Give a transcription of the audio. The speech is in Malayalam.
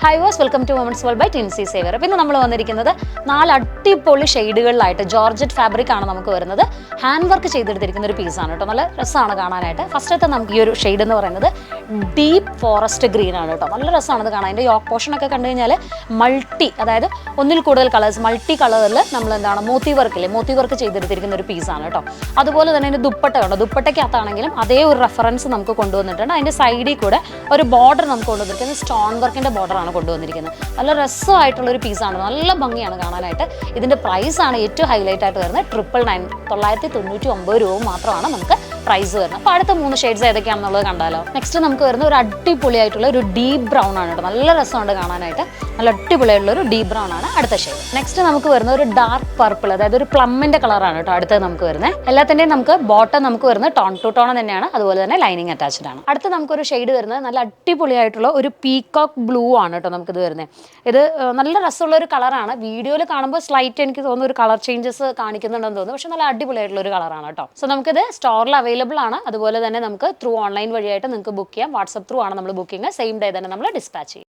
Hi guys, welcome to Women's World by Tinsy Saver. അപ്പോൾ ഇന്ന് നമ്മൾ വന്നിരിക്കുന്നത് 4 അടിപൊളി ഷെയ്ഡുകളിലായിട്ട് ജോർജറ്റ് ഫാബ്രിക് ആണ് നമുക്ക് വരുന്നത്. ഹാൻഡ് വർക്ക് ചെയ്തെടുത്തിരിക്കുന്ന ഒരു പീസാണ് കേട്ടോ. നല്ല രസമാണ് കാണാനായിട്ട്. ഫസ്റ്റത്തെ നമുക്ക് ഈ ഒരു ഷെയ്ഡ് എന്ന് പറയുന്നത് ഡീപ്പ് ഫോറസ്റ്റ് ഗ്രീൻ ആണ് കേട്ടോ. നല്ല രസമാണ് ഇത് കാണാൻ. അതിൻ്റെ യോക്ക് പോർഷൻ ഒക്കെ കണ്ടു കഴിഞ്ഞാൽ മൾട്ടി, അതായത് ഒന്നിൽ കൂടുതൽ കളേഴ്സ്, മൾട്ടി കളറിൽ നമ്മൾ എന്താണ് മോത്തി വർക്ക് ചെയ്തെടുത്തിരിക്കുന്ന ഒരു പീസാണ് കേട്ടോ. അതുപോലെ തന്നെ അതിൻ്റെ ദുപ്പട്ട ഉണ്ട്. ദുപ്പട്ടയ്ക്കകത്താണെങ്കിലും അതേ ഒരു റെഫറൻസ് നമുക്ക് കൊണ്ടുവന്നിട്ടുണ്ട്. അതിൻ്റെ സൈഡിൽ കൂടെ ഒരു ബോർഡർ നമുക്ക് കൊണ്ടുവന്നിരിക്കുന്നത് സ്റ്റോൺ വർക്കിൻ്റെ ബോർഡറാണ് കൊണ്ടുവന്നിരിക്കുന്നത്. നല്ല രസമായിട്ടുള്ളൊരു പീസാണ്, നല്ല ഭംഗിയാണ് കാണാനായിട്ട്. ഇതിൻ്റെ പ്രൈസാണ് ഏറ്റവും ഹൈലൈറ്റ് ആയിട്ട് വരുന്നത് 999 രൂപ മാത്രമാണ് നമുക്ക് പ്രൈസ് വരുന്നത്. അപ്പോൾ അടുത്ത 3 ഷെയ്ഡ്സ് ഏതൊക്കെയാണെന്നുള്ളത് കണ്ടാലോ. നെക്സ്റ്റ് നമുക്ക് വരുന്ന ഒരു അടിപൊളിയായിട്ടുള്ള ഒരു ഡീപ്പ് ബ്രൗൺ ആണ് കേട്ടോ. നല്ല രസമുണ്ട് കാണാനായിട്ട്. നല്ല അടിപൊളിയായിട്ടുള്ള ഒരു ഡീപ്പ് ബ്രൗൺ ആണ് അടുത്ത ഷെയ്ഡ്. നെക്സ്റ്റ് നമുക്ക് വരുന്ന ഒരു ഡാർക്ക് പർപ്പിൾ, അതായത് ഒരു പ്ലമ്മിൻ്റെ കളറാണ് കേട്ടോ അടുത്തത് നമുക്ക് വരുന്നത്. എല്ലാത്തിൻ്റെയും നമുക്ക് ബോട്ടം നമുക്ക് വരുന്നത് ടോൺ ടു ടോൺ തന്നെയാണ്, അതുപോലെ തന്നെ ലൈനിങ് അറ്റാച്ച്ഡ് ആണ്. അടുത്ത് നമുക്കൊരു ഷെയ്ഡ് വരുന്നത് നല്ല അടിപൊളിയായിട്ടുള്ള ഒരു പീകോക്ക് ബ്ലൂ ആണ് കേട്ടോ നമുക്കിത് വരുന്നത്. ഇത് നല്ല രസമുള്ള ഒരു കളറാണ്. വീഡിയോയിൽ കാണുമ്പോൾ സ്ലൈറ്റ് എനിക്ക് തോന്നുന്നു ഒരു കളർ ചേഞ്ചസ് കാണിക്കുന്നുണ്ടെന്ന് തോന്നുന്നു, പക്ഷെ നല്ല അടിപൊളിയായിട്ടുള്ള ഒരു കളറാണ് കേട്ടോ. സോ നമുക്കിത് സ്റ്റോറിൽ അവൈലബിൾ ആണ്. അതുപോലെ തന്നെ നമുക്ക് ത്രൂ ഓൺലൈൻ വഴിയായിട്ട് നിങ്ങൾക്ക് ബുക്ക് ചെയ്യാം. വാട്സപ്പ് ത്രൂ ആണ് നമ്മൾ ബുക്കിംഗ്. സെയിം ഡേ തന്നെ നമ്മൾ ഡിസ്പാച്ച് ചെയ്യും.